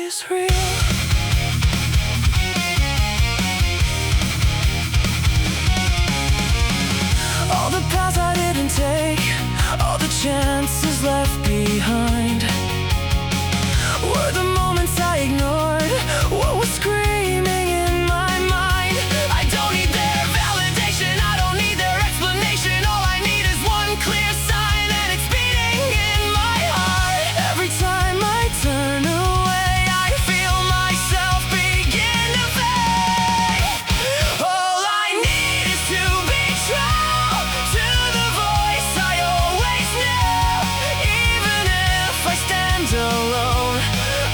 is real. All the paths I didn't take, all the chances left behind, were the moments I ignored, what was screaming in my mind. I don't need their validation, I don't need their explanation. All I need is one clear sign, and it's beating in my heart. Every time I turn away, I feel myself begin to fade. All I need is to be true to the voice I always knew. Even if I stand alone,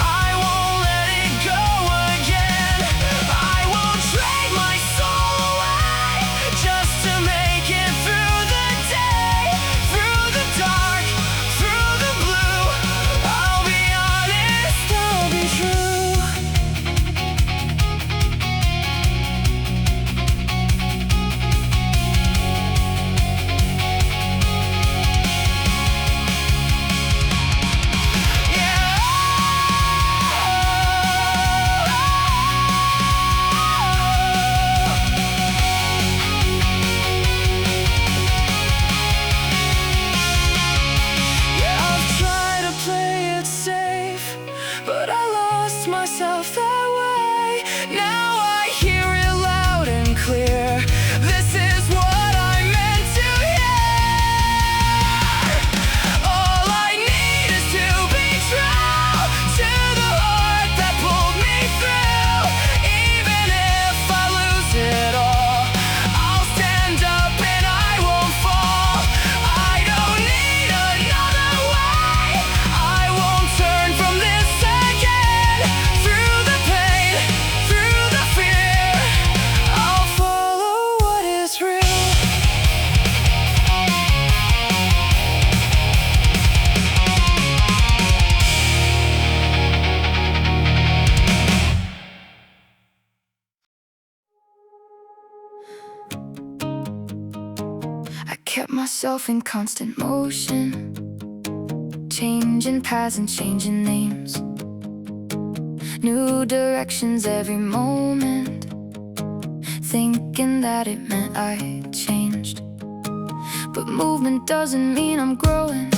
I won't let it go again. I won't trade my soul away just to make it through the day, through the dark, through the blue. I'll be honest, I'll be true. Yeah, I've tried to play it safe, but I lost myself that way. Now I hear it loud and clear. This is what I meant to hear. All I need is to be true to the heart that pulled me through. Even if I lose it all, I'll stand up and I won't fall. I don't need another way, I won't turn from this again. Through the pain, through the fear, I'll follow what is real. I kept myself in constant motion, changing paths and changing names, new directions every moment, thinking that it meant I changed. But movement doesn't mean I'm growing,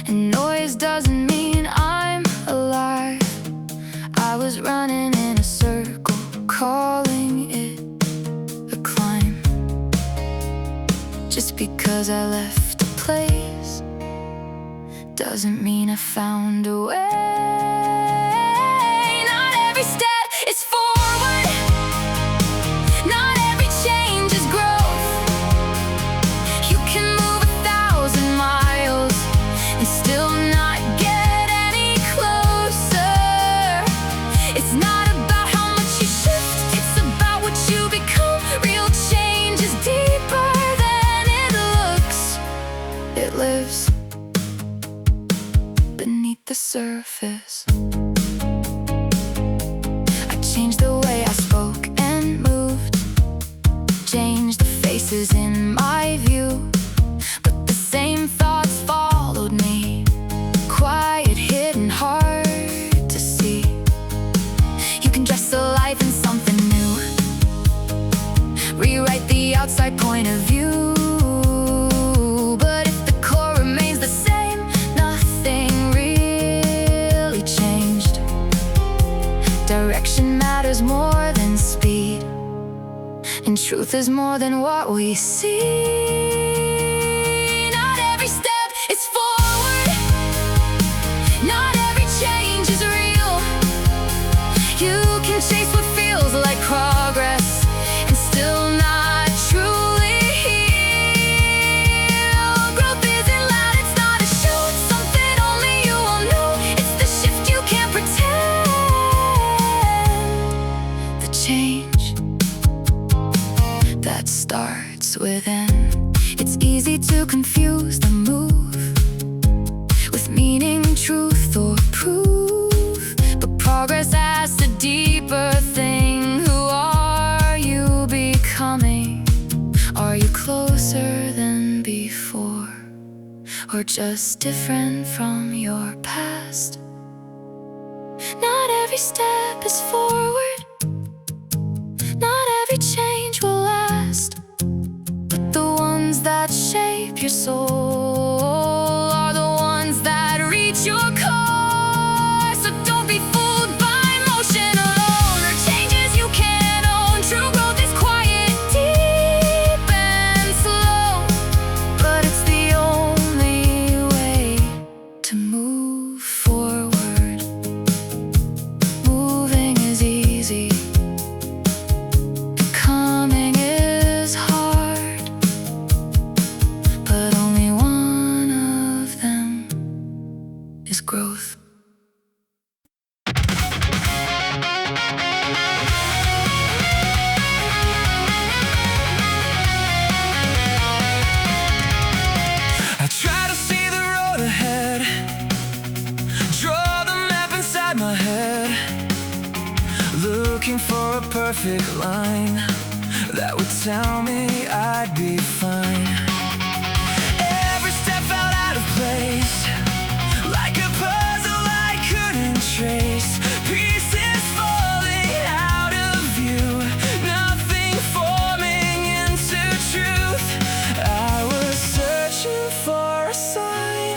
and noise doesn't mean I'm alive. I was running in a circle, calling it a climb. Just because I left a place doesn't mean I found a way. Not every step is forward, not every change is growth. You can move 1,000 miles and still not get any closer. It's not about how much you shift, it's about what you become. Real change is deeper than it looks. It lives beneath the surface. I changed the way I spoke and moved, changed the faces in my view, but the same thoughts followed me, quiet, hidden, hard to see. You can dress a life in something new, rewrite the outside point of view, but if the core remains the same, nothing really changed. Direction matters more than speed, and truth is more than what we see. Not every step is forward, not every change is real. You can chase what feels like progress and still not truly heal. Growth isn't loud, it's not a show, it's something only you will know. It's the shift you can't pretend. The change that starts within. It's easy to confuse the move with meaning, truth, or proof, but progress asks a deeper thing. Who are you becoming? Are you closer than before, or just different from your past? Not every step is forward, not every change will last, but the ones that shape your soul are the ones that reach your core. So don't be fooled by motion alone or changes you can't own. True growth is quiet, deep and slow, but it's the only way to move forward. Moving is easy, becoming is hard, but only one of them is growth. I try to see the road ahead, draw the map inside my head, looking for a perfect line that would tell me I'd be fine. Every step felt out of place, like a puzzle I couldn't trace. Pieces falling out of view, nothing forming into truth. I was searching for a sign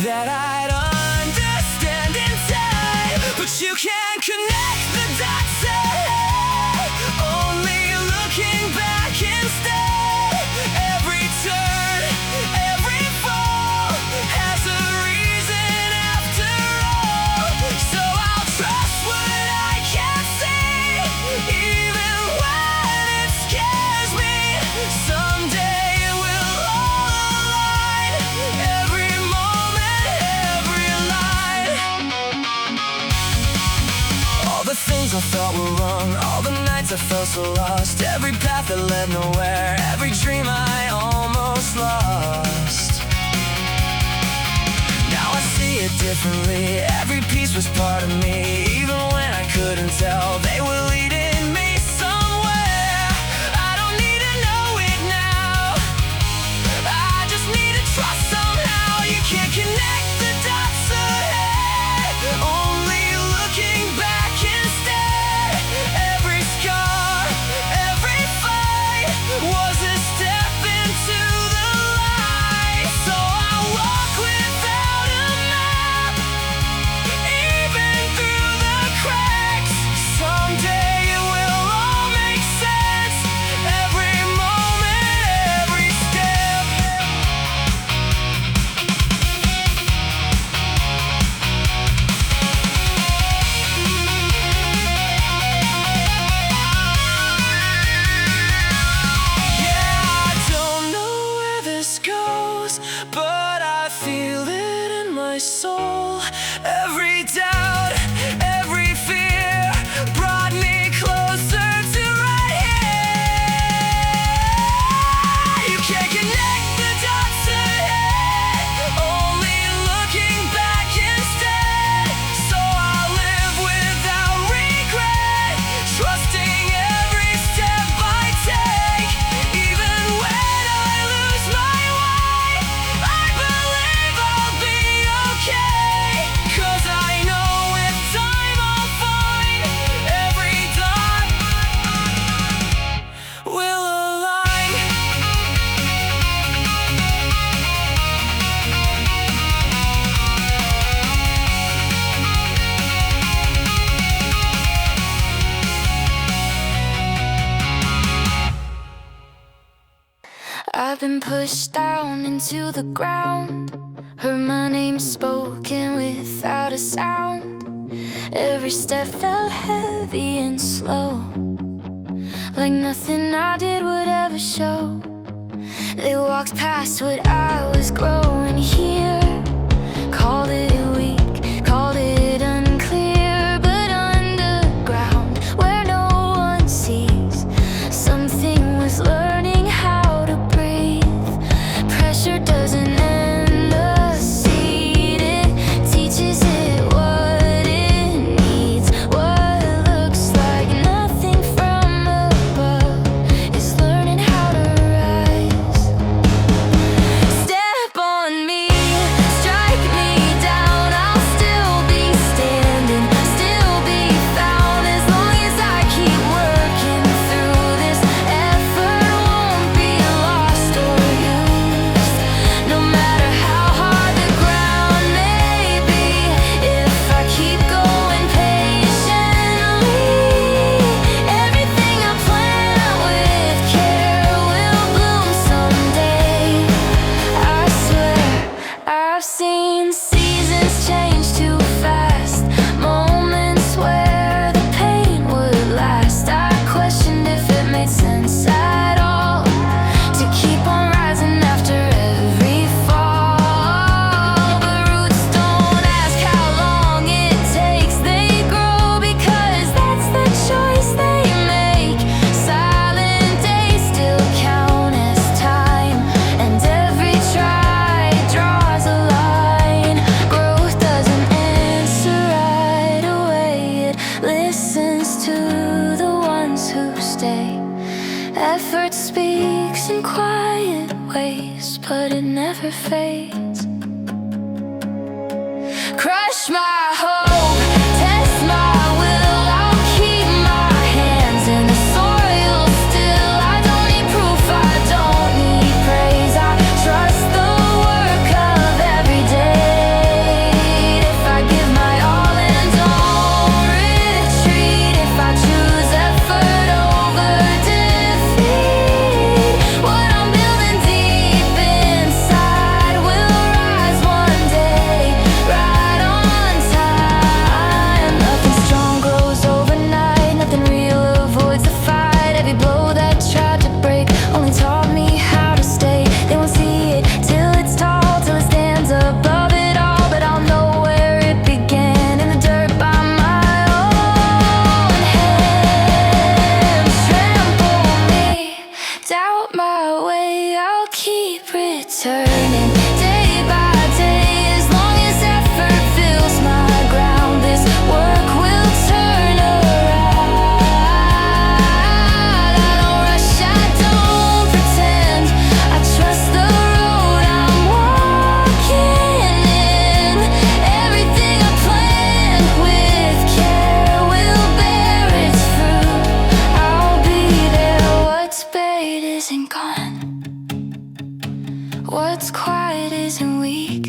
that I'd understand in time, but you can't connect the dots ahead, only looking back instead. Every turn, every fall has a reason after all. So I'll trust what I can't see, even when it scares me. Someday it will all align, every moment, every line. All the things I thought were wrong, all the nights I felt so lost, every path that led nowhere, every dream I almost lost. Now I see it differently, every piece was part of me, even when I couldn't tell, they were leading me somewhere. I don't need to know it now, I just need to trust somehow. You can't connect the dots ahead, only looking back instead. Every scar, every fight was a step into the light. So I walk without a map, even through the cracks. Someday it will all make sense, every moment, every step. Yeah, I don't know where this goes, but I feel it in my soul. Every doubt, every fear brought me closer to right here. You can't connect the dots ahead, only looking back instead. So I'll live without regret, trusting every step I take. Even when I lose my way, I believe I'll be okay. 'Cause I know with time I'll find every dot will align. I've been pushed down into the ground, heard my name spoken without a sound. Every step felt heavy and slow, like nothing I did would ever show. They walked past what I was growing here, called it weak, called it unclear, but underground, where no one sees, something was learning how to breathe. Pressure doesn't end the seed, it teaches it what it needs. What looks like nothing from above is learning how to rise. Step on me, Effort speaks in quiet ways, but it never fades. Crush my hope, test my will, I'll keep my hands in the soil still. I don't need proof, I don't need praise, I trust the work of every day. If I give my all and don't retreat, if I choose effort over defeat, what I'm building deep inside will rise one day, right on time. Nothing strong grows overnight, nothing real avoids the fight. Every blow that tried to break only taught me how to stay. They won't see it till it's tall, till it stands above it all, but I'll know where it began, in the dirt by my own hands. Trample me, doubt my way, I'll keep returning day by day. As long as effort fills my ground, this work will turn around. I don't rush, I don't pretend, I trust the road I'm walking in. Everything I plan with care will bear its fruit. I'll be there, what's buried isn't gone, what's quiet isn't weak.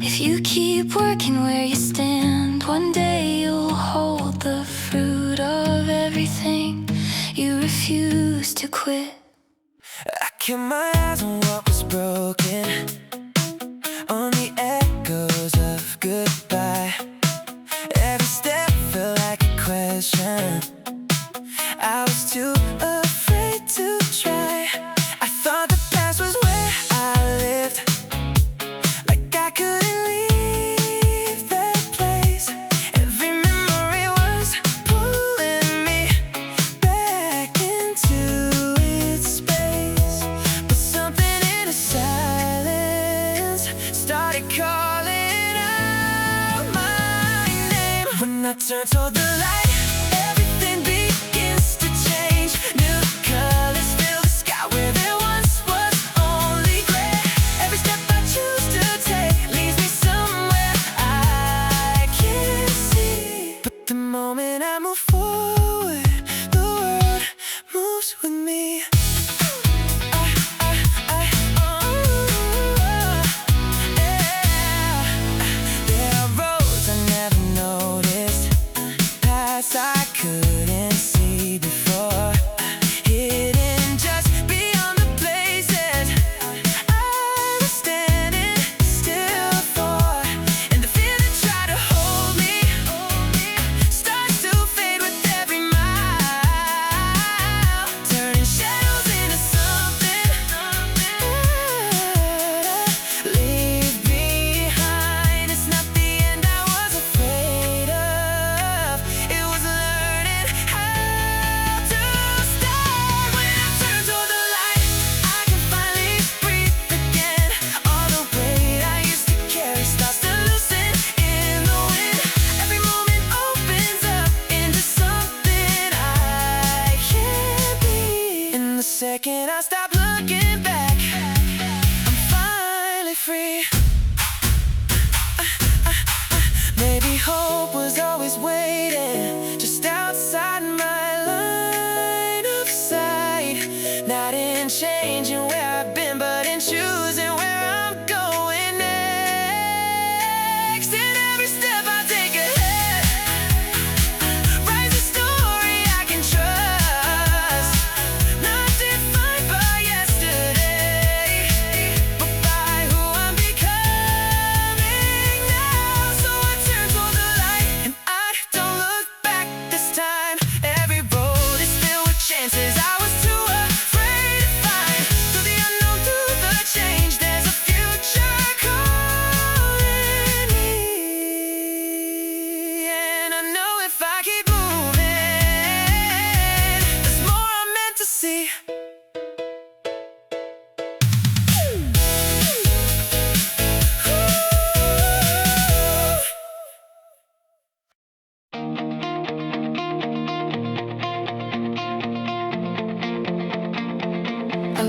If you keep working where you stand, one day you'll hold the fruit of everything you refuse to quit. I kept my eyes on what was broken, on the echoes of goodbye. Every step felt like a question, I was too afraid to try. I thought the past was where I lived, like I couldn't leave that place. Every memory was pulling me back into its space. But something in the silence started calling out my name. When I turned toward the light, everything begins to change. New colors fill the sky where there once was only gray. Every step I choose to take leads me somewhere I can't see. But the moment I move forward, the world moves with me. Yeah. There are roads I never noticed, paths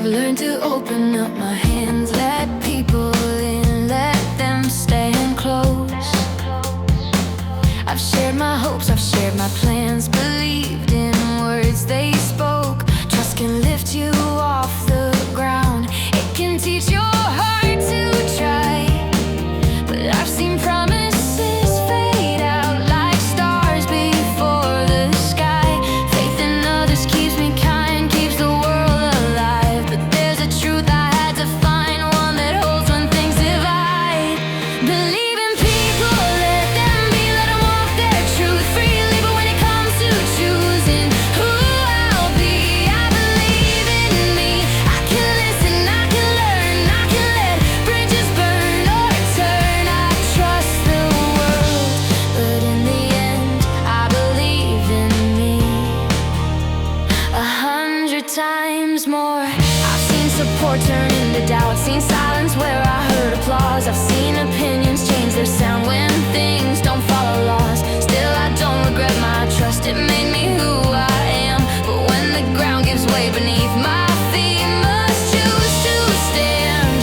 I've learned to open up my hands, let people in, let them stand close. I've shared my hopes, I've shared my plans, believed in words they spoke. Trust can lift you off the ground, it can teach your heart to try. But I've seen promises fade out like stars before the sky. Faith in others keeps me kind, keeps the world alive. But there's a truth I had to find, one that holds when things divide. Believe in people, let them be, let them walk their truth freely. But when it comes to choosing who I'll be, I believe in me. I can listen, I can learn, I can let bridges burn or turn. I trust the world, but in the end, I believe in me 100 times more. I've seen support turn into doubt, seen silence where I heard applause. I've seen opinions change their sound when things don't follow laws. Still, I don't regret my trust, it made me who I am. But when the ground gives way beneath my feet, must choose to stand.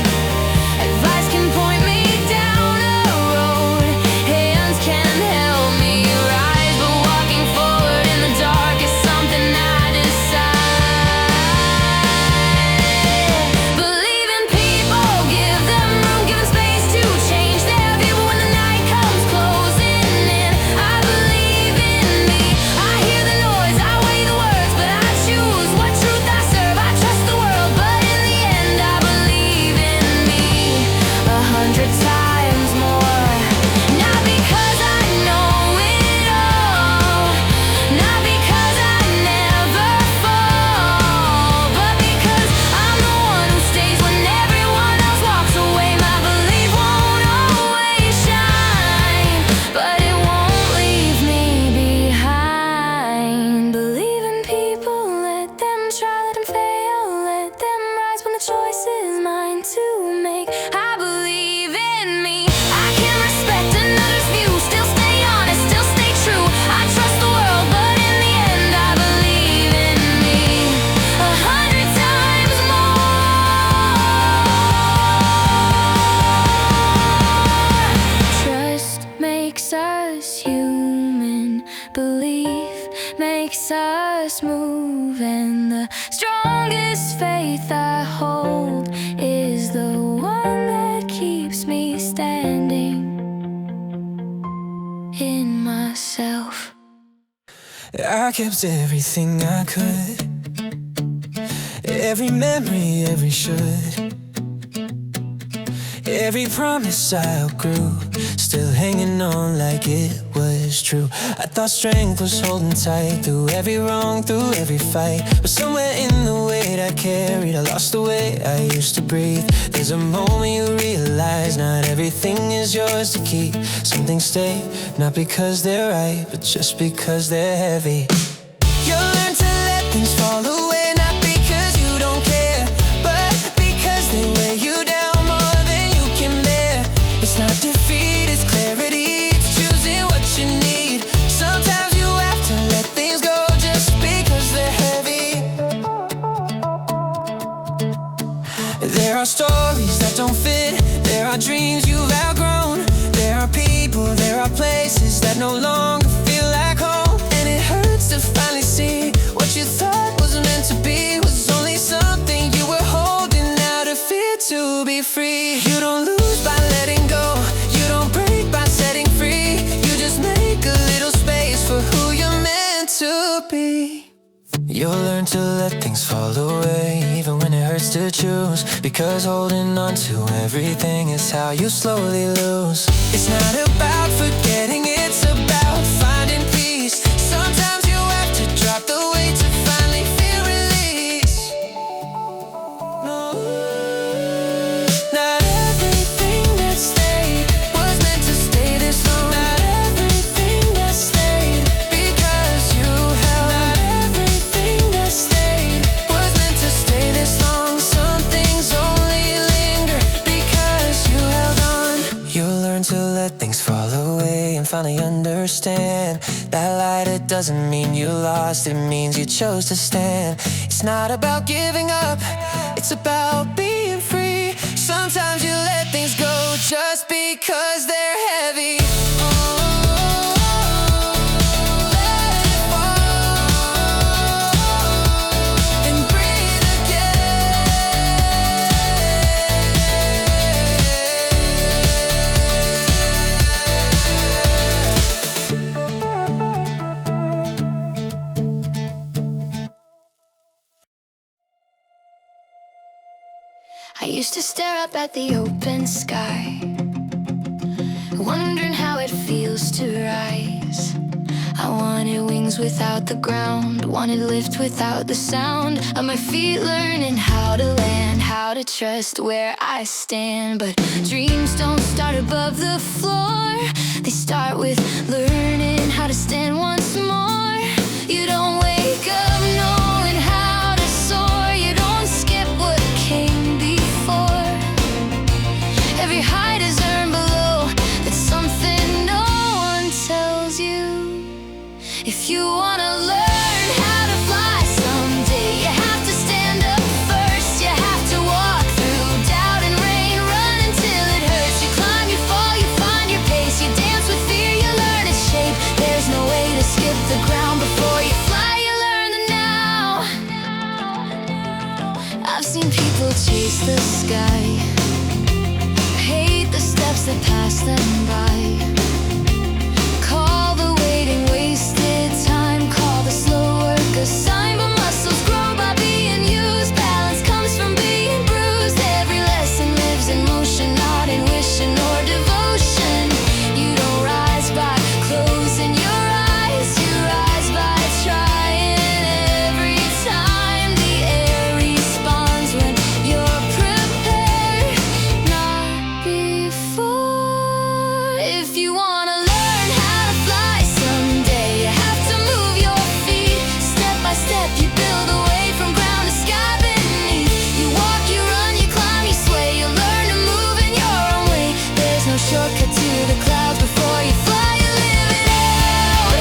Advice can point me down a road, hands can help me rise. But walking forward in the dark is something I decide. Believe in people, give them room, give them space to change their view. When the night comes closing in, I believe in me. I hear the noise, I weigh the words, but I choose what truth I serve. I trust the world, but in the end, I believe in me 100 times more. Not because I know it all, not because I never fall, but because I'm the one who stays when everyone else walks away. My belief won't always shine, but it won't leave me behind. Believe in people, let them try, let them fail, let them rise when the choice is mine to make. I believe in me, I can respect another's view, still stay honest, still stay true. I trust the world, but in the end, I believe in me 100 times more. Trust makes us human, belief makes us move, and the strongest faith I hold is the one that keeps me standing in myself. I kept everything I could, every memory, every should, every promise I outgrew, still hanging on like it was true. I thought strength was holding tight through every wrong, through every fight. But somewhere in the weight I carried, I lost the way I used to breathe. There's a moment you realize not everything is yours to keep. Some things stay, not because they're right, but just because they're heavy. You learn to let things fall away, not because you don't care, but because they weigh you down more than you can bear. It's not defeat, it's clarity, it's choosing what you need. Sometimes you have to let things go just because they're heavy. There are stories that don't fit, there are dreams you've outgrown, there are people, there are places that no longer feel like home. And it hurts to finally see what you thought was meant to be was only something you were holding out of fear to be free. You don't lose by letting go, you don't break by setting free. You just make a little space for who you're meant to be. You'll learn to let things fall away, even when it hurts to choose, because holding on to everything is how you slowly lose. It's not about forgetting, it's about finding peace. Sometimes you have to drop the weight to finally feel release. No, not everything that stayed was meant to stay this long. Not everything that stayed because you held. Not everything that stayed was meant to stay this long. Some things only linger because you held on. You learn to let things fall away and finally understand that light, it doesn't mean you lost, it means you chose to stand. It's not about giving up, It's about being free. Sometimes you let things go just because they're heavy. I used to stare up at the open sky, wondering how it feels to rise. I wanted wings without the ground, wanted lift without the sound of my feet, learning how to land, how to trust where I stand. But dreams don't start above the floor, they start with learning how to stand once more. You don't wake up knowing how to soar, you don't skip what came before. Every high is earned below, that's something no one tells you. If you wanna learn how to fly someday, you have to stand up first. You have to walk through doubt and rain, run until it hurts. You climb, you fall, you find your pace. You dance with fear, you learn its shape. There's no way to skip the ground before you fly. You learn the now. I've seen people chase the sky, hate the steps that pass them by. Call the waiting wasted time, call the slow work a sign. But muscles grow by being used, balance comes from being bruised. Every lesson lives in motion, not in wishing or devotion. You don't rise by closing your eyes, you rise by trying. Every time the air responds when you're prepared, not before. If you wanna learn how to fly someday, you have to move your feet. Step by step you build a way from ground to sky beneath. You walk, you run, you climb, you sway. You learn to move in your own way. There's no shortcut to the clouds before you fly. You live it out.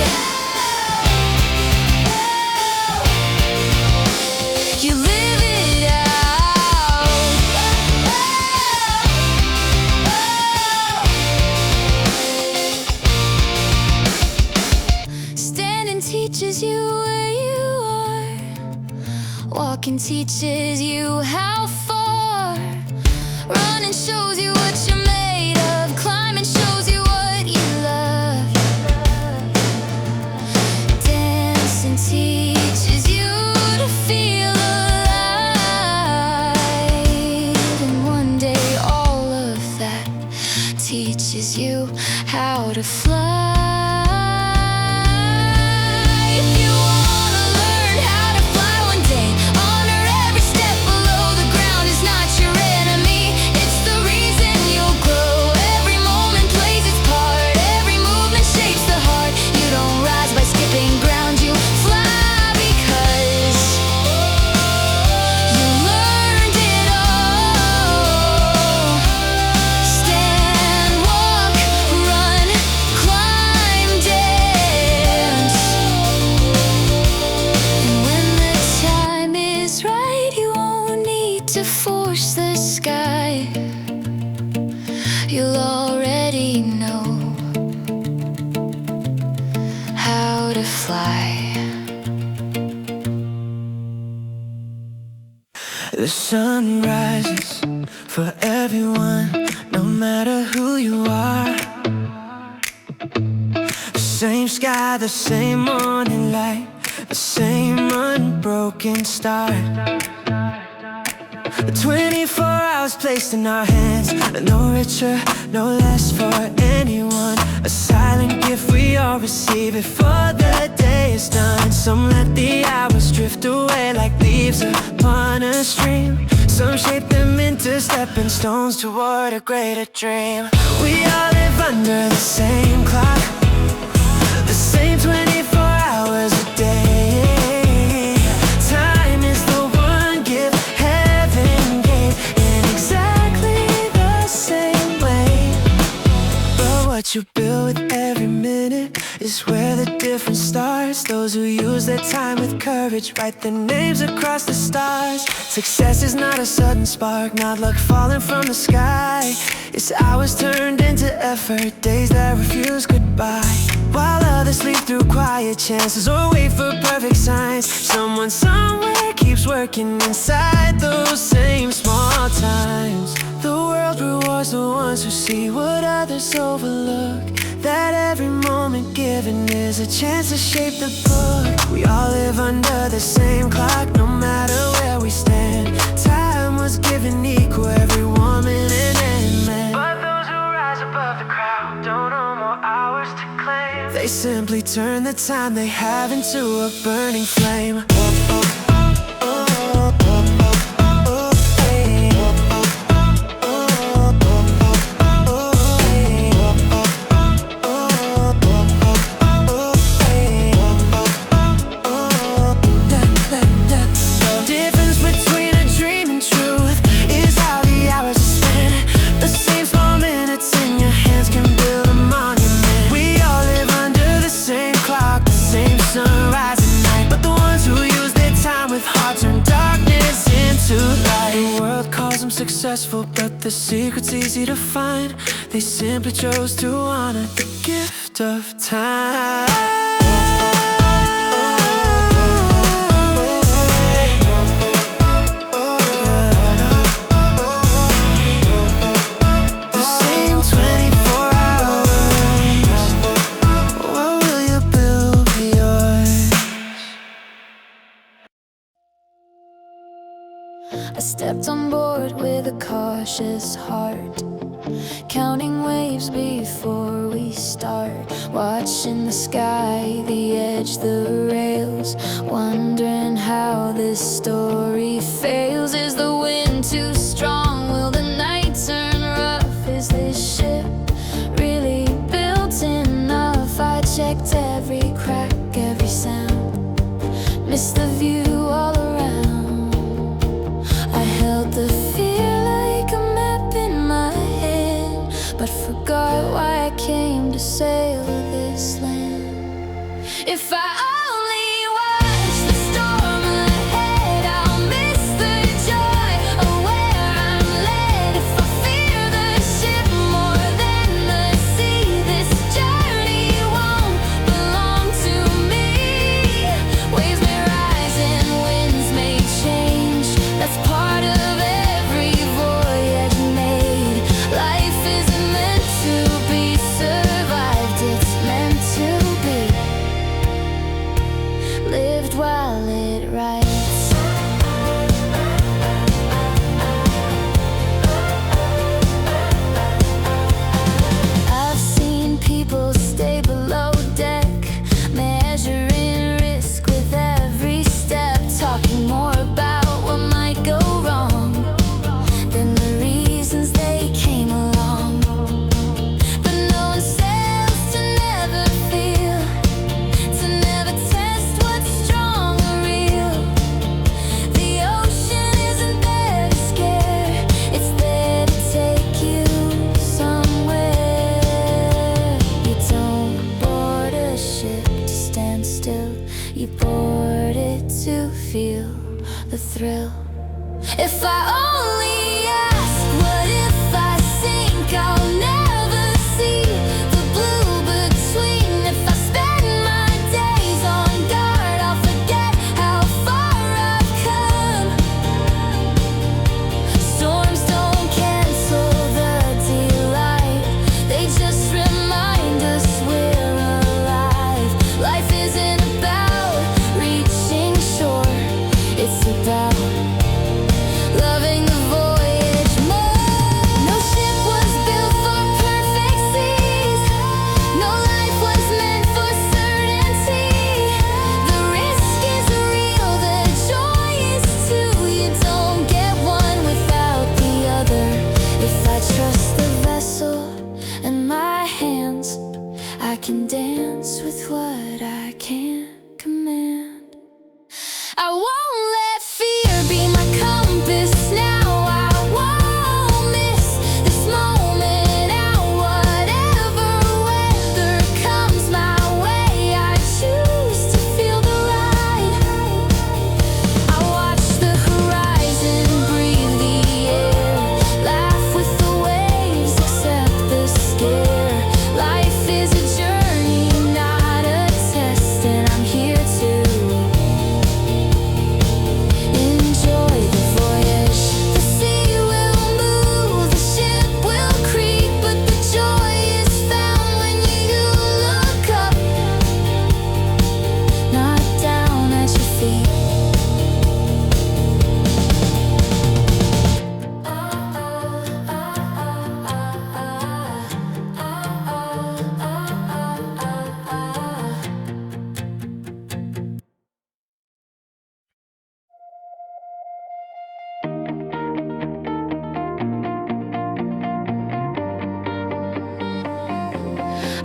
You live it out. Standing teaches you where you are, walking teaches you how far, running shows you what you're made of, climbing shows you what you love, dancing teaches you to feel alive. And one day all of that teaches you how to fly. If you wanna learn how to fly one day, honor every step below the ground is not your enemy. It's the reason you'll grow. Every moment plays its part, every movement shapes the heart. You don't rise by skipping ground, you fly because you learned it all. Stand, walk, run, climb, dance. And when the time is right, you won't need to force the sky. You'll already know how to fly. The sun rises for everyone, no matter who you are. The same sky, the same morning light, the same unbroken start. The 24 hours placed in our hands, no richer, no less for anyone. A silent gift we all receive before the day is done. Some let the hours drift away like leaves upon a stream. Some shape them into stepping stones toward a greater dream. We all live under the same clock, the same 24 hours a day. Time is the one gift heaven gave in exactly the same way. But what you build with every minute is where the different starts. Those who use their time with courage write their names across the stars. Success is not a sudden spark, not luck falling from the sky. It's hours turned into effort, days that refuse goodbye. While others sleep through quiet chances or wait for perfect signs, someone somewhere keeps working inside those same small times. The world rewards the ones who see what others overlook, that every moment given is a chance to shape the book. We all live under the same clock, no matter where we stand. Time was given equal, every woman and man. But those who rise above the crowd don't own more hours to claim. They simply turn the time they have into a burning flame. Successful, but the secret's easy to find. They simply chose to honor the gift of time. The same 24 hours. What will you build yours? I stepped on board with a cautious heart, counting waves before we start, watching the sky, the edge, the rails, wondering how this story fails. Is the wind too strong? Will the night turn rough? Is this ship really built enough? I checked every crack, every sound, missed the view all around. I held the fear like a map in my hand, but forgot why I came to sail this land. If I only watch the storm ahead, I'll miss the joy of where I'm led. If I fear the ship more than the sea, this journey won't belong to me. Waves may rise and winds may change, that's part of every voyage made. Life isn't meant to be survived, it's meant to be lived while it rides. I've seen people stay below deck, measuring risk with every step, talking more about what might go wrong than the reasons they came along. But no one sails to never feel, to never test what's strong or real. The ocean isn't there to scare, it's there to take you somewhere. You don't board a ship to stand still, you board it to feel the thrill. If I only ask, what if I sink? I'll never see the blue between. If I spend my days on guard, I'll forget how far I've come. Storms don't cancel the delight, they just remind us we're alive. Life isn't about reaching shore, it's about loving the voyage more. No ship was built for perfect seas, no life was meant for certainty. The risk is real, the joy is too. You don't get one without the other. If I trust the vessel and my hands, I can dance with what I can't command. I won't let fear be my compass now. I won't miss this moment out. Whatever weather comes my way, I choose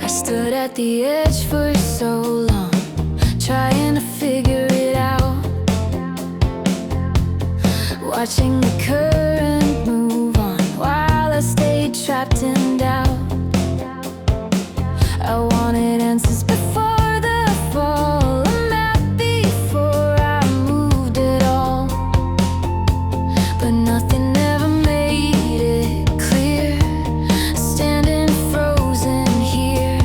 I stood at the edge for so long, trying to figure it out, watching the current move on while I stayed trapped in doubt. I wanted answers before the fall, a map before I moved at all, but nothing ever made it clear, standing frozen here.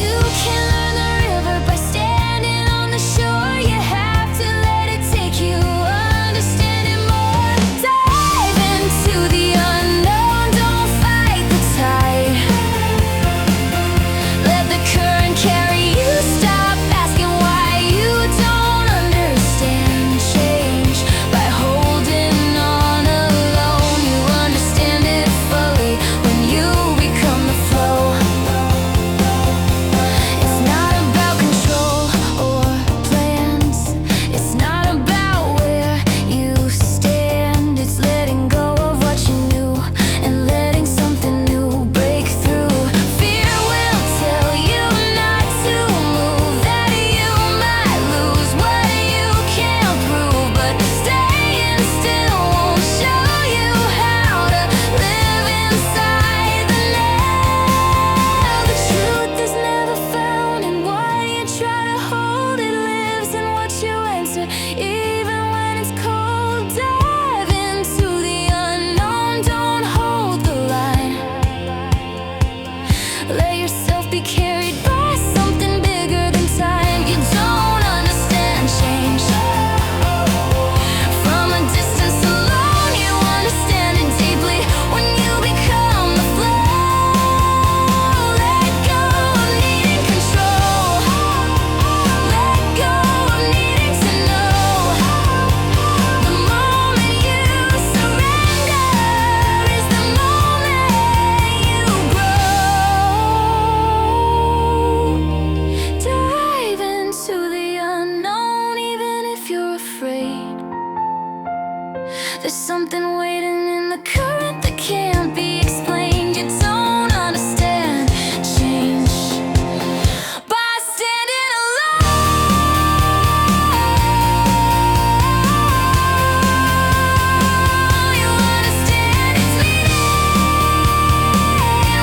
You can learn the river by standing on the shore. You have to let it take you, understand it more. Dive into the unknown, don't fight the tide. Let the current carry you, stop asking why you don't understand change. By holding on alone, you understand it fully when you become the flow. It's not about control or plans, it's not about where you stand. It's letting go of what you knew and letting something new break through. Fear will tell you not to move, that you might lose what you can't prove, but staying still won't show you how to live inside the now. The truth is never found in what you try to hold, it lives in what you answer, even when it's cold. Dive into the unknown, don't hold the line. Let yourself be carried by something bigger than time. You don't understand change. From a distance alone, you understand it deeply when you become the flow. Let go of needing control. Let go of needing to know. The moment you surrender is the moment you grow. Dive into the unknown, even if you're afraid. There's something waiting in the current that can't be explained. You don't understand change by standing alone. You understand it's leading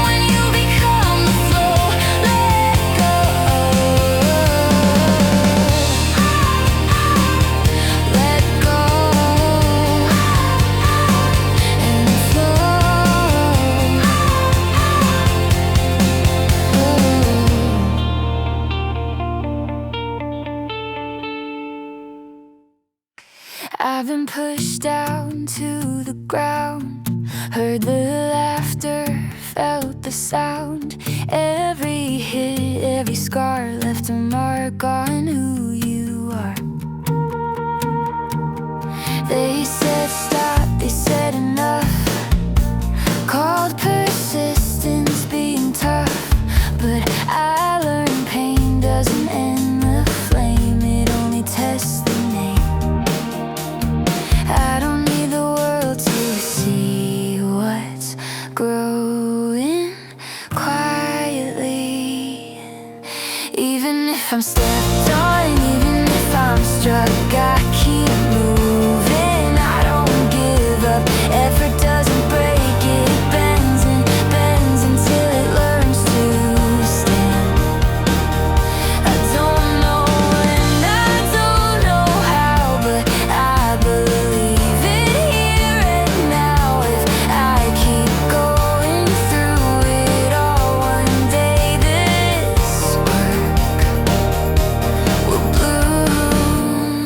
when you become the flow. Let go. Let go and flow. I've been pushed down to the ground, heard the laughter, felt the sound. Every hit, every scar left a mark on who you are. They said stop, they said enough, called persistence being tough, but I learned pain doesn't end the flame, it only tests the name. I don't need the world to see what's growing quietly. Even if I'm stepped on, even if I'm struck, I keep moving. I don't give up. Effort doesn't break, it bends and bends until it learns to stand. I don't know when, I don't know how, but I believe it here and now. If I keep going through it all, one day this work will bloom.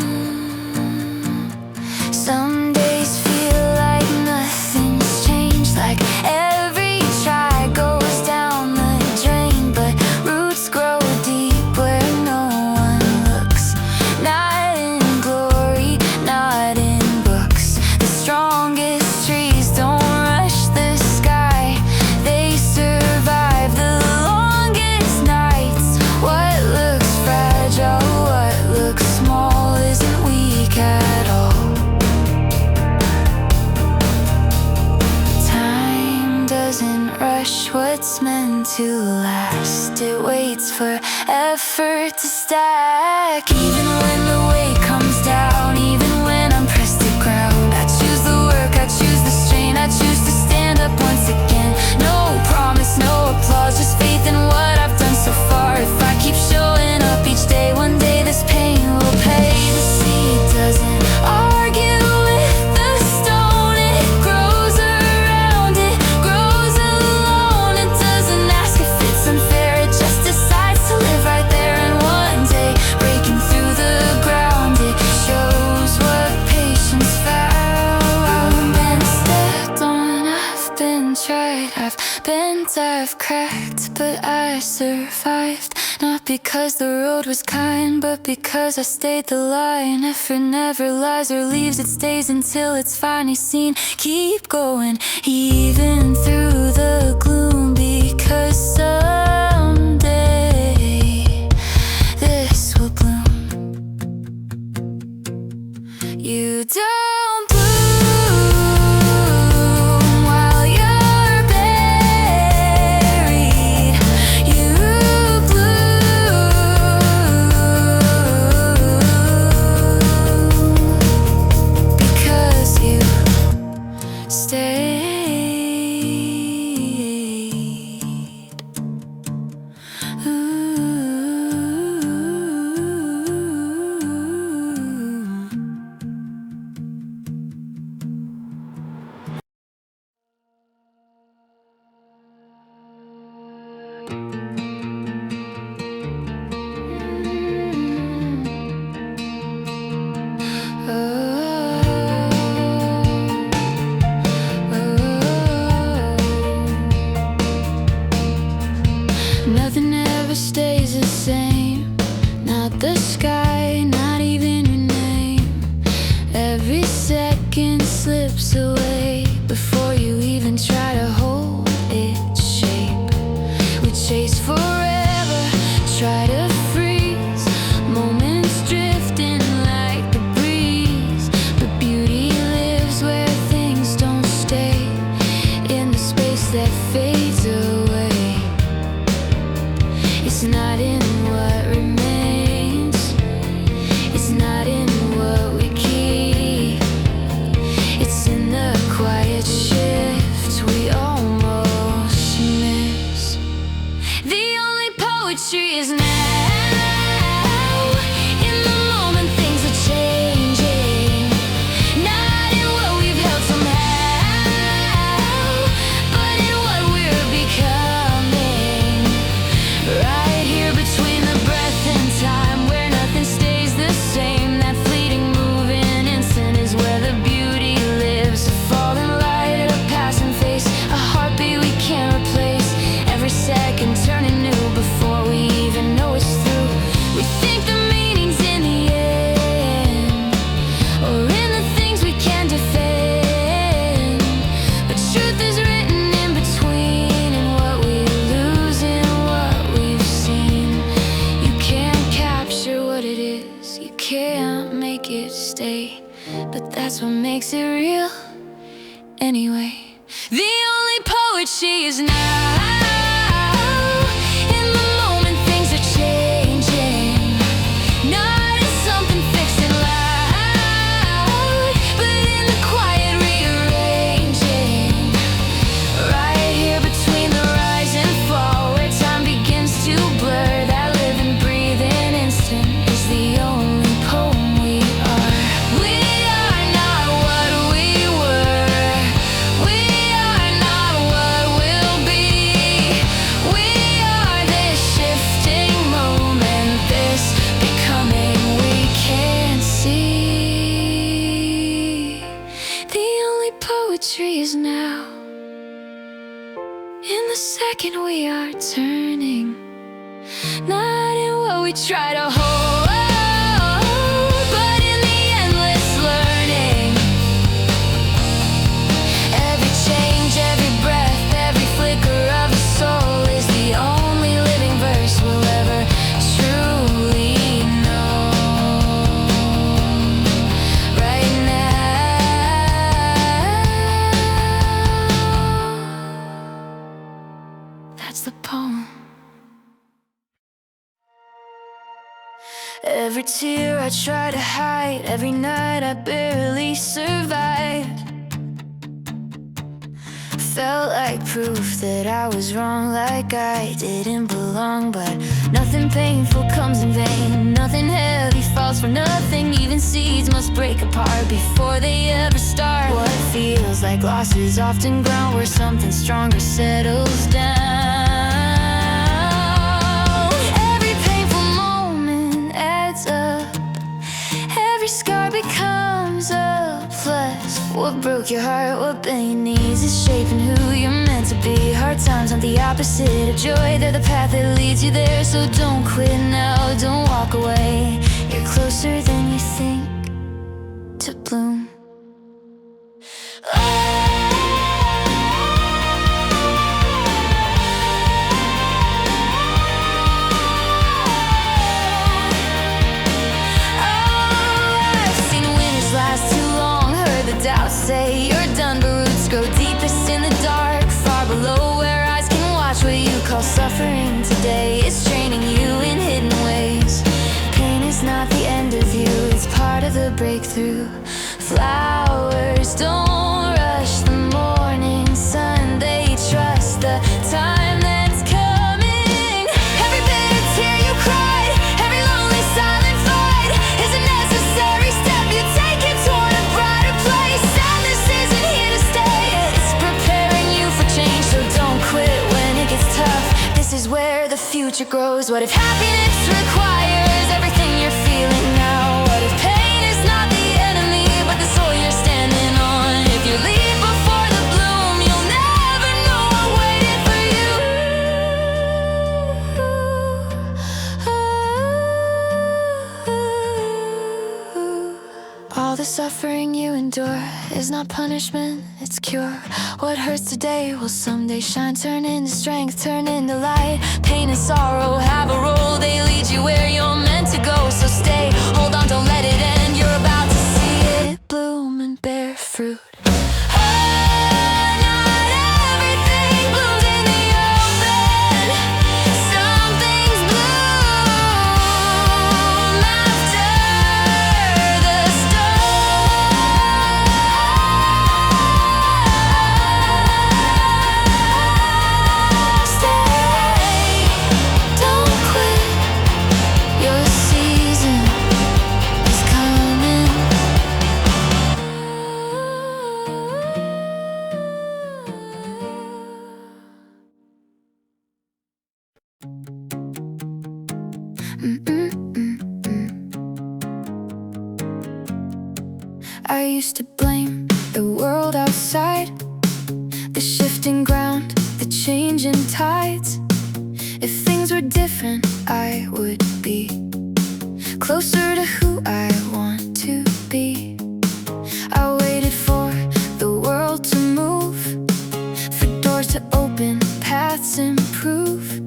to last. It waits for effort to stack. Even when the weight comes down, even when I'm pressed to ground, I choose the work, I choose the strain, I choose to stand up once again. No promise, no applause, just faith in what I've done so far. If I keep showing up each day, one day this pain will pay. The seed doesn't argue with the stone, it grows around, it grows alone. It doesn't ask if it's unfair, it just decides to live right there. And one day, breaking through the ground, it shows what patience found. I've been stepped on, I've been tried, I've bent, I've cracked, but I survived. Not because the road was kind, but because I stayed the line. Effort never lies or leaves, it stays until it's finally seen. Keep going, even through the gloom, because someday this will bloom. You don't bloom while you're buried. You bloom because you stayed. Ooh. Nothing ever stays the same, not the sky, not even your name. Every second slips away before you even try to hold its shape. We chase forever, try to freeze, moments drifting like the breeze. But beauty lives where things don't stay, in the space that fades away. It's not in what remains, it's not in what we keep, it's in the quiet shift we almost miss. The only poetry is now. In the moment things are changing, not in what we've held somehow, but in what we're becoming. Right here between the breath and time, where nothing stays the same. That fleeting moving instant is where the beauty lives. A falling light at a passing face, a heartbeat we can't replace. Every second turning new before we even know it's through. We think the meaning's in the end, or in the things we can defend. But truth is written in between, and what we lose and what we've seen. You can't capture what it is, you can't make it stay, but that's what makes it real anyway. The only poetry is now. In the moment things are changing, not in something fixed and loud, but in the quiet rearranging. Right here between the rise and fall, where time begins to blur. That living, breathing instant is the only poem we are. We are not what we were, we are not what we'll be. We are this shifting moment, this becoming we can't see. The only poetry is now. In the second we are turning, not in what we try to hold, but in the endless learning. Every change, every breath, every flicker of a soul is the only living verse we'll ever truly know. Right now, that's the poem Every tear I try to hide, every night I barely survived. Felt like proof that I was wrong, like I didn't belong. But nothing painful comes in vain, nothing heavy falls for nothing. Even seeds must break apart before they ever start. What feels like loss is often ground where something stronger settles down. Every painful moment adds up, every scar becomes a plus. What broke your heart, what bent your knees is shaping who you're meant to be. Hard times aren't the opposite of joy, they're the path that leads you there. So don't quit now, don't walk away. You're closer than you think to bloom. Doubts say you're done, but roots grow deepest in the dark, far below where eyes can watch. What you call suffering today is training you in hidden ways. Pain is not the end of you, it's part of the breakthrough. Flowers don't rush the morning sun, they trust the time that's coming. Every bitter tear you cried, every lonely silent fight is a necessary step you take it toward a brighter place. Sadness isn't here to stay, it's preparing you for change. So don't quit when it gets tough, this is where the future grows. What if happiness requires everything you're feeling now? What if pain is not the enemy, but the soul you're standing on? If you leave before the bloom, you'll never know what waited for you. All the suffering you endure is not punishment, it's cure. What hurts today will someday shine, turn into strength, turn into light. Pain and sorrow have a role, they lead you where you're meant to go. So stay, hold on, don't let it end. You're about to see it bloom and bear fruit. Not everything blooms in the open. Some things bloom after the storm. Stay, don't quit, your season is coming. I used to blame the world outside, the shifting ground, the changing tides. If things were different, I would be closer to who I want to be. I waited for the world to move, for doors to open, paths improve.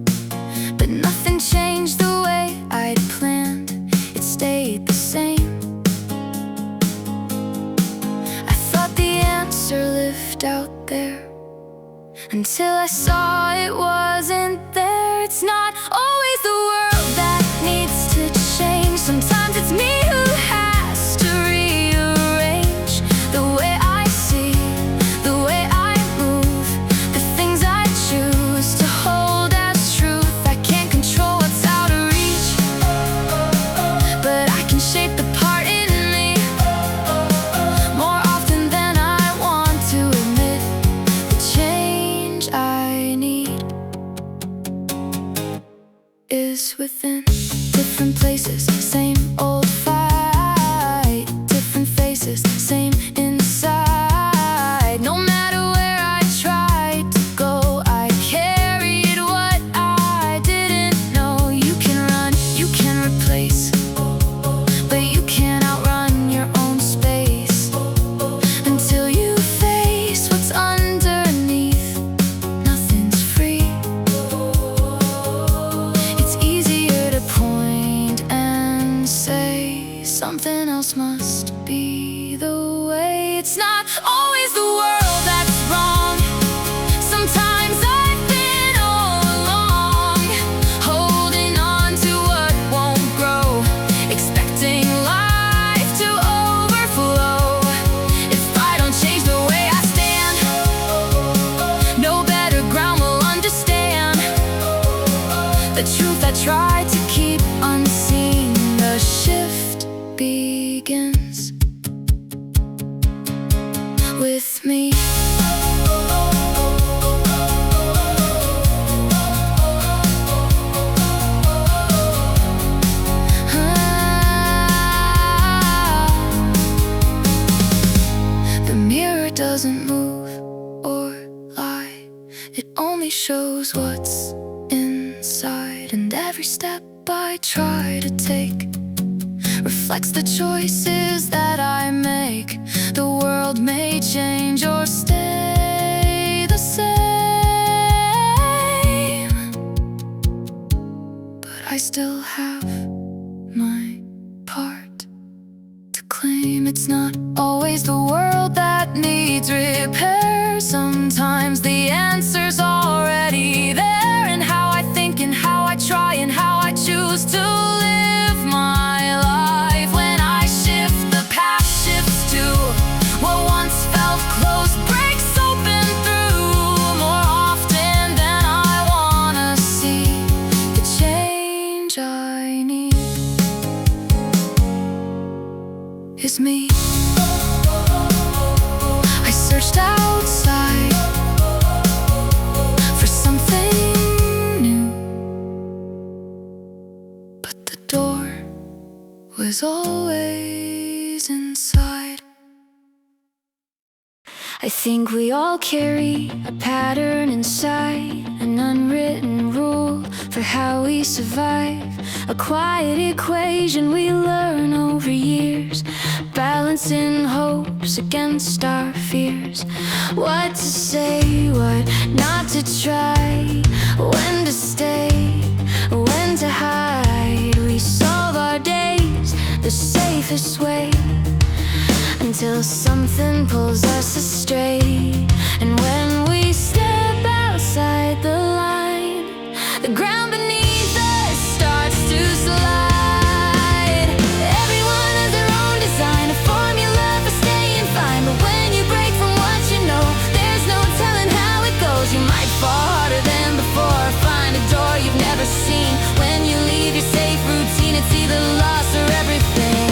But nothing changed the way I'd planned, it stayed the same. I thought the answer lived out there, until I saw it wasn't there. It's not always the world that needs to change, sometimes it's me who has to rearrange the way I see, the way I move, the things I choose to hold as truth. I can't control what's out of reach, but I can shape the part in me more often than I want to admit. The change I need is within. Different places, same old fight. Different faces, same inside. No matter where I tried to go, I carried what I didn't know. You can run, you can replace, but you can't outrun your own space. Until you face what's underneath, nothing's free. It's easier to point and say begins with me. The mirror doesn't move or lie, it only shows what's inside. And every step I try to take reflects the choices that I make. The world may change or stay the same, but I still have my part to claim. It's not always the world that needs repair. Sometimes the answer's already there, in how I think and how I try and how I choose to live my life. When I shift, the path shifts too. What once felt close breaks open through more often than I wanna see. The change I need is me. I searched outside for something new, but the door was always inside. I think we all carry a pattern inside, an unwritten rule for how we survive, a quiet equation we learn over years, balancing hopes against our fears. What to say, what not to try, when to stay, when to hide. We solve our days the safest way, until something pulls us astray. And when we step outside the line, the ground beneath us starts to slide. Everyone has their own design, a formula for staying fine. But when you break from what you know, there's no telling how it goes. You might fall harder than before, or find a door you've never seen. When you leave your safe routine, it's either loss or everything.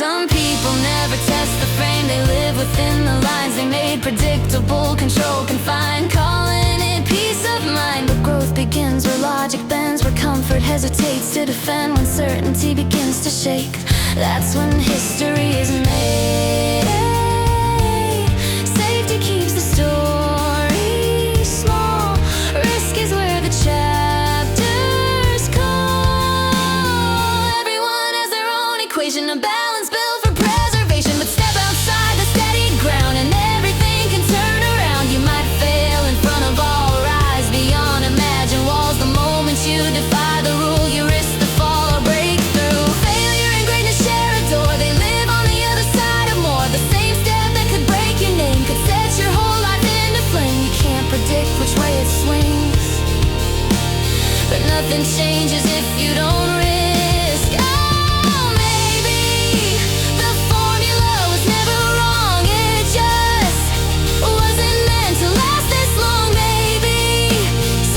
Some people never test the frame, they live within the lines they made. Predictable, control, confined, calling it peace of mind. But growth begins where logic bends, where comfort hesitates to defend. When certainty begins to shake, that's when history is made. Safety keeps the story small, risk is where the chapters call. Everyone has their own equation, a balance built for preservation. But step outside the steady ground and everything can turn around. You might fail in front of all, rise beyond imagined walls. The moment you defy the rule, you risk the fall or breakthrough. Failure and greatness share a door, they live on the other side of more. The same step that could break your name could set your whole life into flame. You can't predict which way it swings, but nothing changes if you don't risk. Oh, maybe the formula was never wrong, it just wasn't meant to last this long. Maybe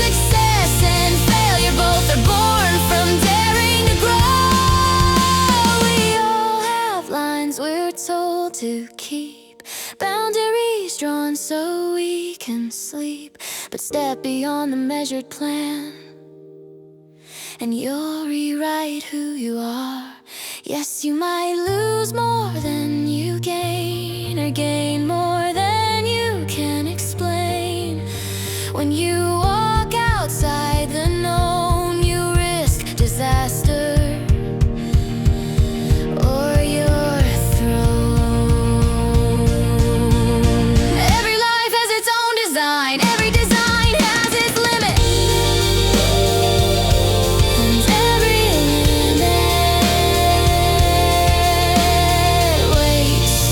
success and failure both are born from daring to grow. We all have lines we're told to keep, boundaries drawn so we can sleep. But step beyond the measured plan, and you'll rewrite who you are. Yes, you might lose more than you gain, or gain more than you can explain. When you walk outside the known, you risk disaster or your throne. Every life has its own design, every design has its limit, and every limit waits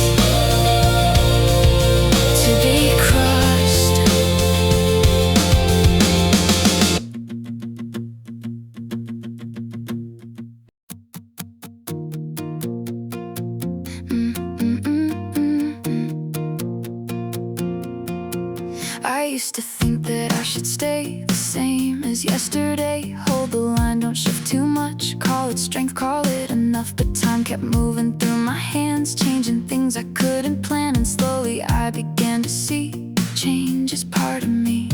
to be crushed. I used to think that I should stay the same as yesterday. Hold the line, don't shift too much. Call it strength, call it enough. But time time kept moving through my hands, changing things I couldn't plan. And slowly I began to see change is part of me.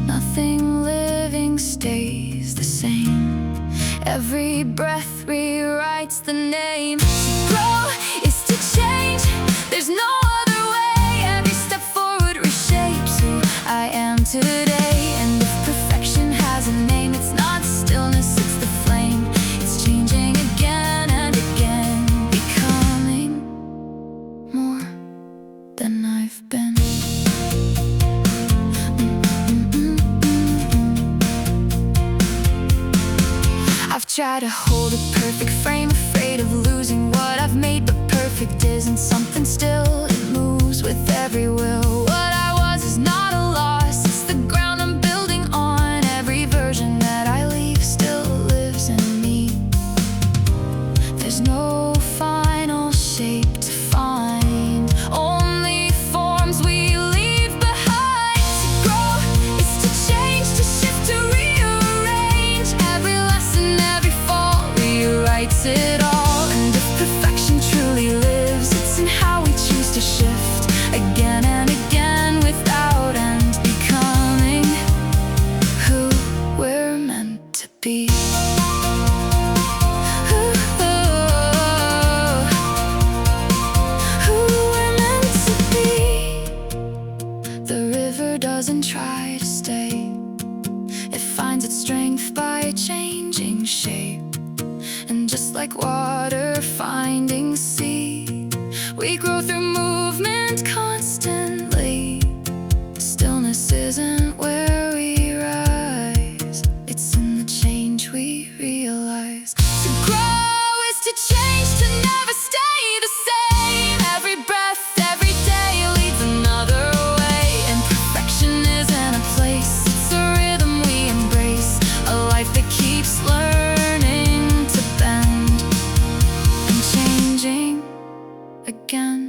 Nothing living stays the same. Every breath rewrites the name. To grow is to change. There's no other way. Every step forward reshapes who I am today. And if perfection has a name, it's not stillness, it's the flame. It's changing again and again, becoming more than I've been. I've tried to hold a perfect frame, afraid of losing what I've made. But perfect isn't something still, it moves with every will. What I was is not a loss, it's the ground I'm building on. Every version that I leave still lives in me. There's no final shape to find, only forms we leave behind. To grow is to change, to shift, to rearrange. Every lesson, every fall rewrites it all. And if perfection truly lives, it's in how we choose to shift again and again without end, becoming who we're meant to be. Who we're meant to be. The river doesn't try to stay, it finds its strength by changing shape. And just like water finding sea, we grow through movement constantly. Stillness isn't where we rise, it's in the change we realize. To grow is to change, to never stay the same. Every breath, every day leads another way. And perfection isn't a place, it's a rhythm we embrace. A life that keeps learning to bend and changing again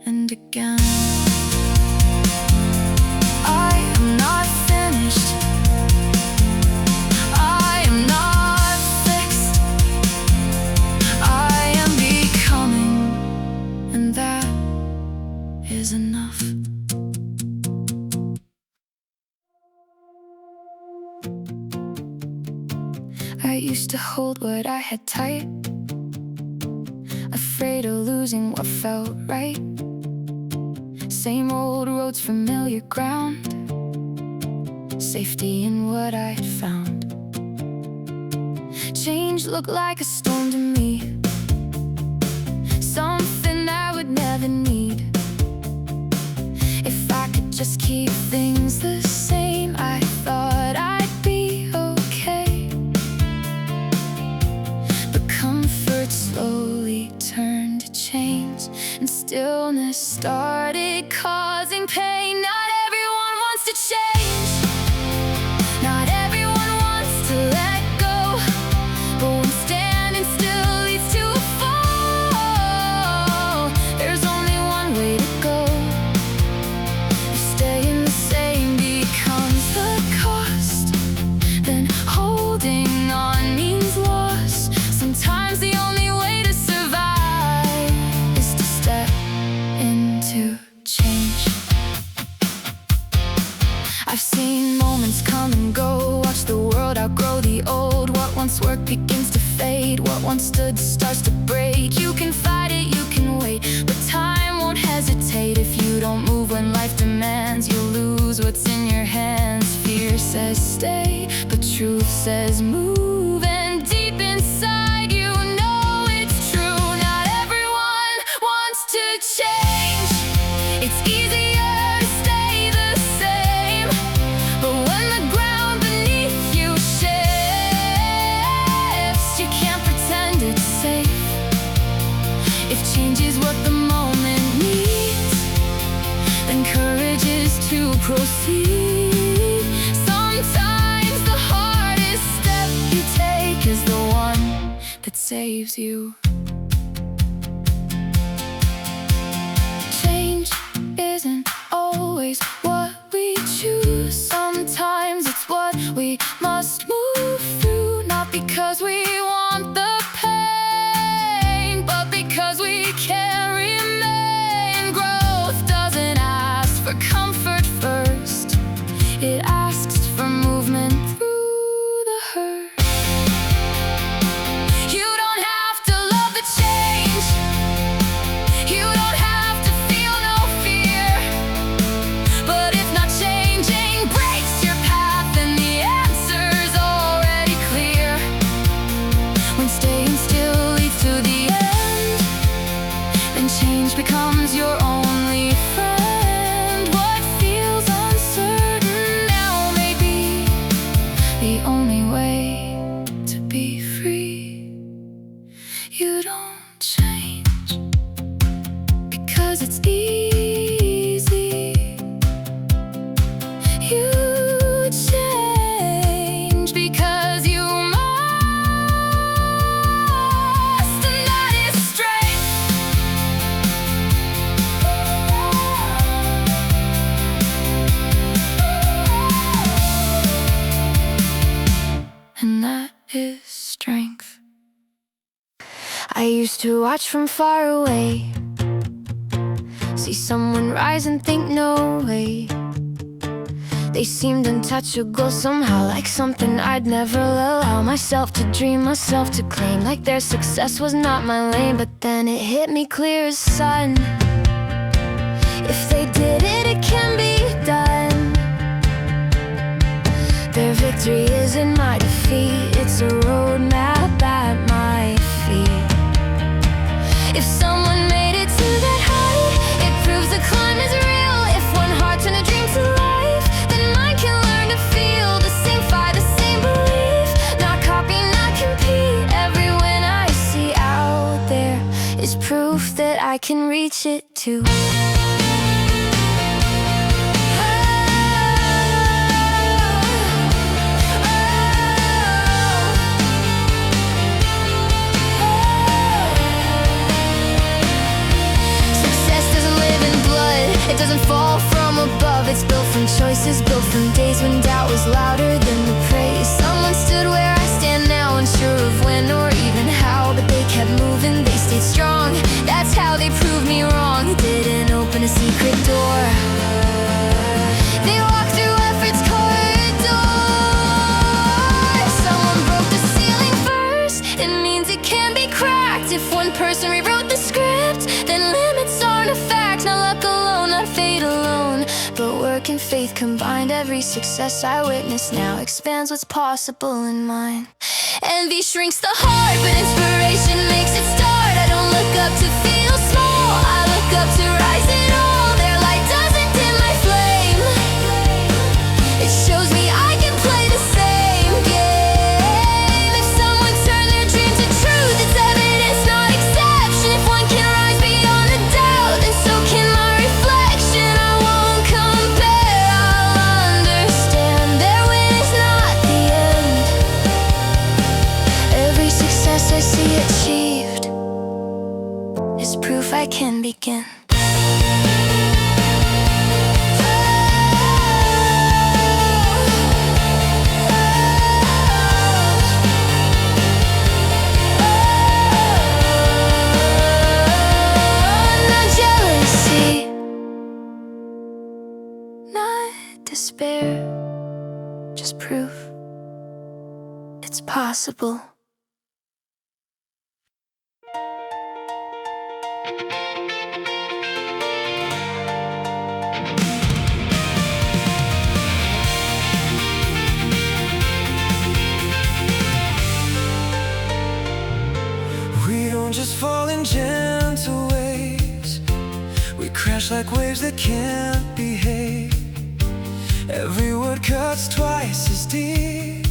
and again. I am not finished, I am not fixed, I am becoming, and that is enough. I used to hold what I had tight, afraid of losing what felt right. Same old roads, familiar ground, safety in what I had found. Change looked like a storm to me, something I would never need. If I could just keep things the same, I thought I'd be okay. But comfort slowly turned to change, and stillness started causing pain. Not everyone wants to change, not everyone wants to let go. But when standing still leads to a fall, there's only one way to go. If staying the same becomes the cost, then holding on means loss. Sometimes the only way to survive is to step into change. I've seen moments come and go, watch the world outgrow the old. What once worked begins to fade, what once stood starts to break. You can fight it, you can wait, but time won't hesitate. If you don't move when life demands, you'll lose what's in your hands. Fear says stay, but truth says move. And deep inside you know it's true. Not everyone wants to change, it's easier to stay the same. But when the ground beneath you shifts, you can't pretend it's safe. If change is what the moment needs, then courage is to proceed. Sometimes the hardest step you take is the one that saves you. Change isn't always what we choose, sometimes it's what we must move through. Not because we want the pain, and that is strength. I used to watch from far away, see someone rise and think no way. They seemed untouchable somehow, like something I'd never allow myself to dream, myself to claim, like their success was not my lane. But then it hit me clear as sun, if they did it, it can be done. Their victory is in my defeat, it's a roadmap at my feet. If someone made it to that height, it proves the climb is real. If one heart turned a dream to life, then mine can learn to feel the same fire, the same belief. Not copy, not compete. Every win I see out there is proof that I can reach it too. It doesn't fall from above, it's built from choices, built from days when doubt was louder than the praise. Someone stood where I stand now, unsure of when or even how, but they kept moving, they stayed strong. That's how they proved me wrong. It didn't open a secret door, they walked through effort's corridor. If someone broke the ceiling first, it means it can be cracked. If one person rewrote the script, then limits aren't a fact. Not luck alone, not fate alone, but work and faith combined. Every success I witness now expands what's possible in mine. Envy shrinks the heart, but inspiration makes it start. I don't look up to feel small, I look up to rise it all. Their light doesn't dim my flame, it shows me I can play the same game. If someone turned their dream to truth, it's evidence, not exception. If one can rise beyond the doubt, then so can my reflection. I won't compare, I'll understand. Their win is not the end, every success I see achieved is proof I can begin. Not jealousy, not despair, just proof it's possible. We don't just fall in gentle ways, we crash like waves that can't behave. Every word cuts twice as deep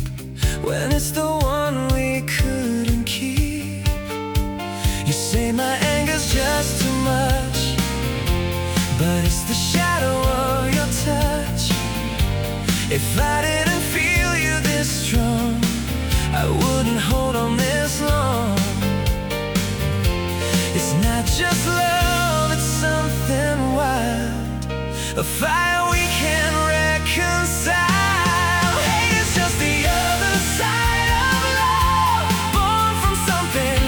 when it's the one we couldn't keep. You say my anger's just too much, but it's the shadow of your touch. If I didn't feel you this strong, I wouldn't hold on this long. It's not just love, it's something wild, a fire we can't reconcile. Hate is just the other side of love, born from something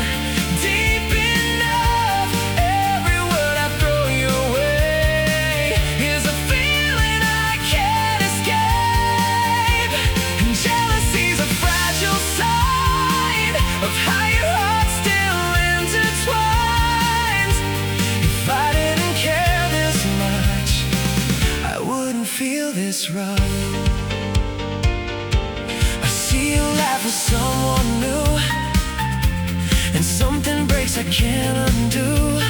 deep enough. Every word I throw your way is a feeling I can't escape. And jealousy's a fragile sign of how your heart still intertwines. If I didn't care this much, I wouldn't feel this rough. I see you laugh with someone new, and something breaks I can't undo.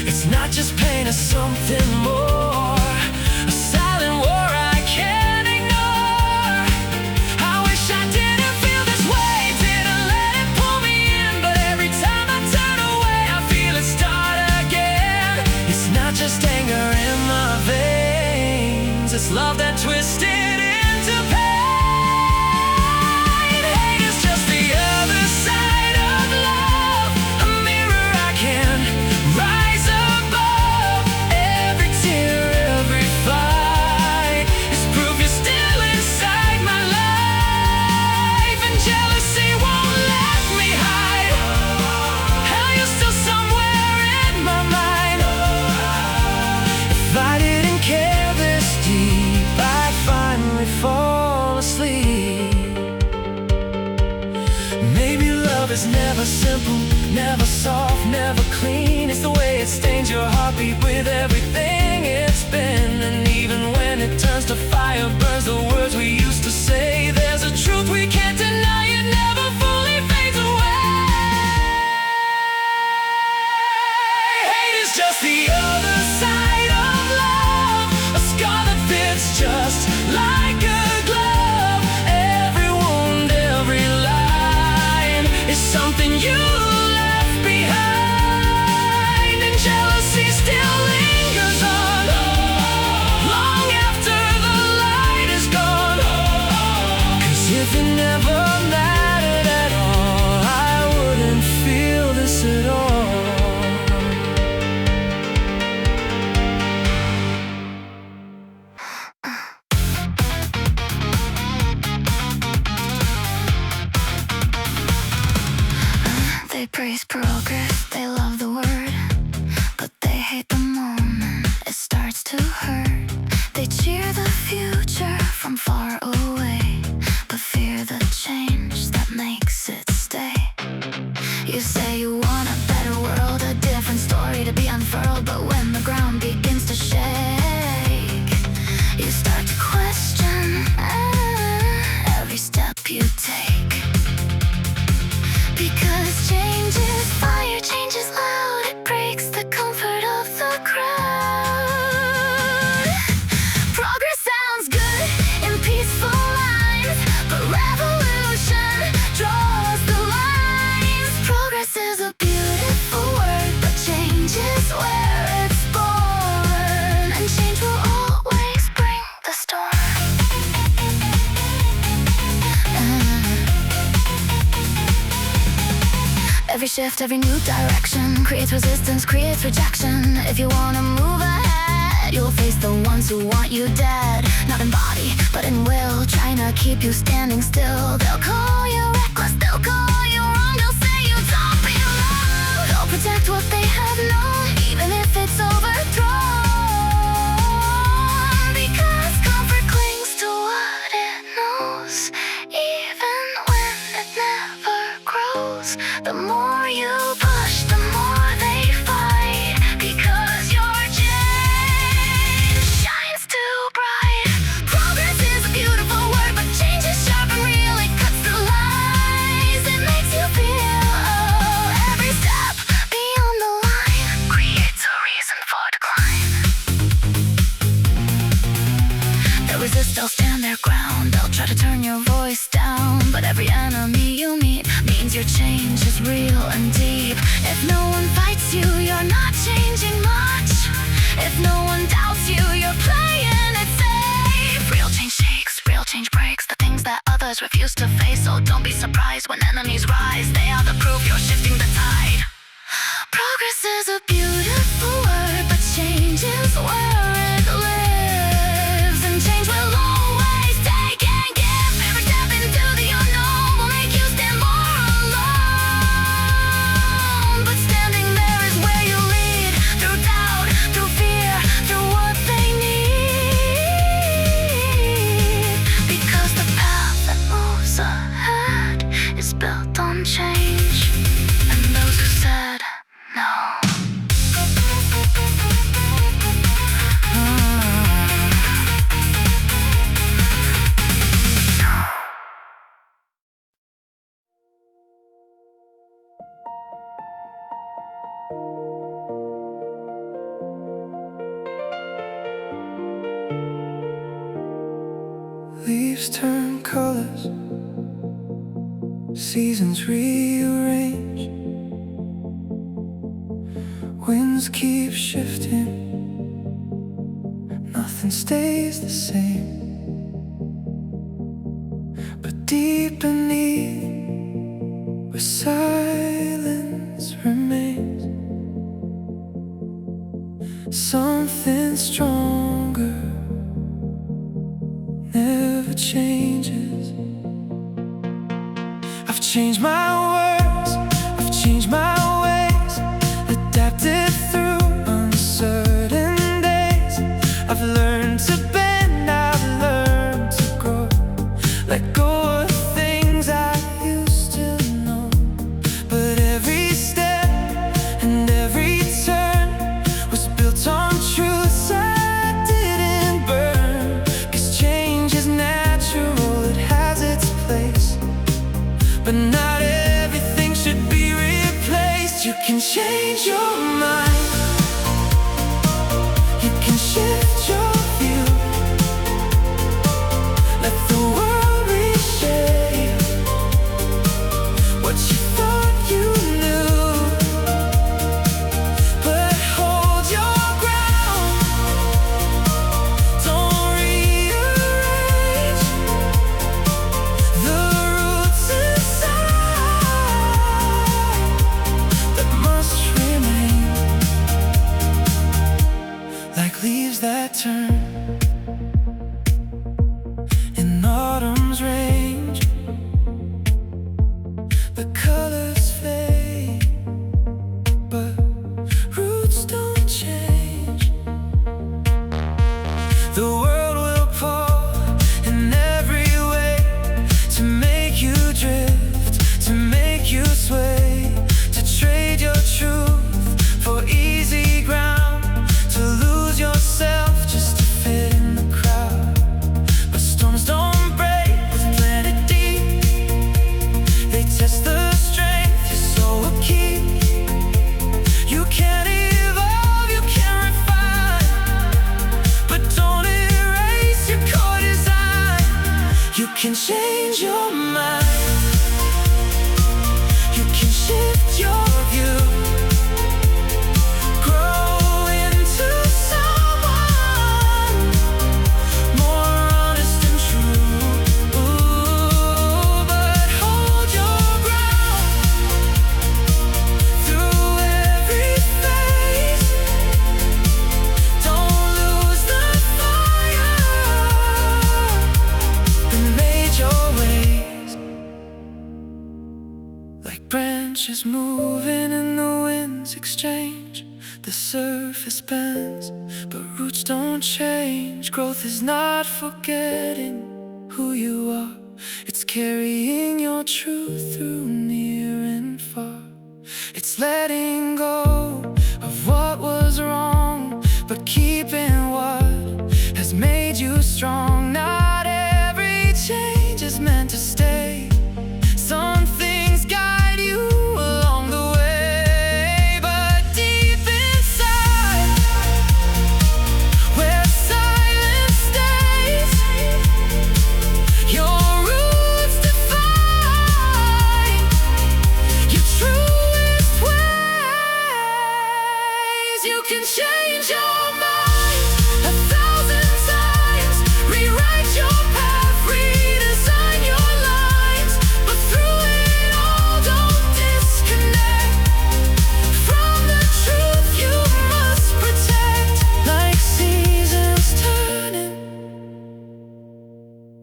It's not just pain, it's something more, a silent war I can't ignore. I wish I didn't feel this way, didn't let it pull me in, but every time I turn away I feel it start again. It's not just anger in my veins, it's love that twisted into pain. Hate is just the other side of love, a mirror I can rise above. Every tear love is never simple, never soft, never clean. It's the way it stains your heartbeat with everything it's been. And even when it turns to fire, burns the words we used to say. There's a truth we can't deny, it never fully fades away. Hate is just the other side of love, a scar that fits just like a glove. Every wound, every line is something you left behind. And jealousy still lingers on long after the light is gone. 'Cause if it never mattered at all, I wouldn't feel this at all. They praise progress, they love the word, but they hate the moment it starts to hurt. They cheer the future from far away, but fear the change that makes it stay. You say you want a better world, a different story to be unfurled, but when the ground begins to shake, you start to question every step you take. Because change is fire, change is loud, it breaks the comfort of the crowd. Progress sounds good in peaceful lines, but revolution draws the lines. Progress is a beautiful word, but change is where it's born. And change will always bring the storm. Every shift, every new direction creates resistance, creates rejection. If you wanna move ahead, you'll face the ones who want you dead. Not in body, but in will, trying to keep you standing still. They'll call you reckless, they'll call you wrong, they'll say you don't belong. They'll protect what they have known, even if it's overthrown. Because comfort clings to what it knows, even when it never grows. The more you push, the more they fight. Because your change shines too bright. Progress is a beautiful word, but change is sharp and real. It cuts the lies, it makes you feel. Oh, every step beyond the line creates a reason for decline. They'll resist, they'll stand their ground, they'll try to turn your voice down. But every enemy you meet means your change is real and deep. If no one fights you, you're not changing much. If no one doubts you, you're playing it safe. Real change shakes, real change breaks the things that others refuse to face. So don't be surprised when enemies rise, they are the proof you're shifting the tide. Progress is a beautiful word, but change is where it lives. And change will always take and give. Every step into the unknown will make you stand more alone. But standing there is where you lead, through doubt, through fear, through what they need. Because the path that moves ahead is built on change. And those who said no. Leaves turn colors, seasons rearrange. Winds keep shifting, nothing stays the same. But deep beneath, where silence remains, something stronger never changes. I've changed my words, I've changed my ways, adapted through uncertain days. I've learned to bend, I've learned to grow, let go of things I used to know. but not everything should be replaced. You can change your mind, you can shift your view, let the world reshape what you thought you knew. But hold your ground, don't rearrange the roots inside that must remain, like leaves that turn in autumn's range. The colors fade, but roots don't change. The world will pour in every way to make you drift, to make you sway, to trade your truth for easy ground, to lose yourself just to fit in the crowd. But storms don't break with planted deep, they test the strength your soul will keep. You can evolve, you can refine, but don't erase your core design. You can change your mind, you can shift your view, grow into someone more honest and true. But hold your ground through every phase, don't lose the fire that made your ways. Like branches moving and the winds exchange, the surface bends, but roots don't change. Growth is not forgetting who you are, it's carrying your truth through near and far. It's letting go of what was wrong, but keeping what has made you strong. Not every change is meant to stay, some things guide you along the way. But deep inside, where silence stays, your roots define your truest ways. You can change your mind 1,000 times, rewrite your path, redesign your lines, but through it all, don't disconnect from the truth you must protect. Like seasons turning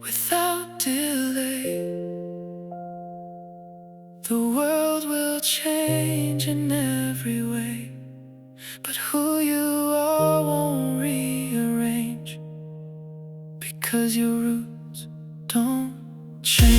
without delay, the world will change in every way, but who you are won't rearrange, because your roots don't change.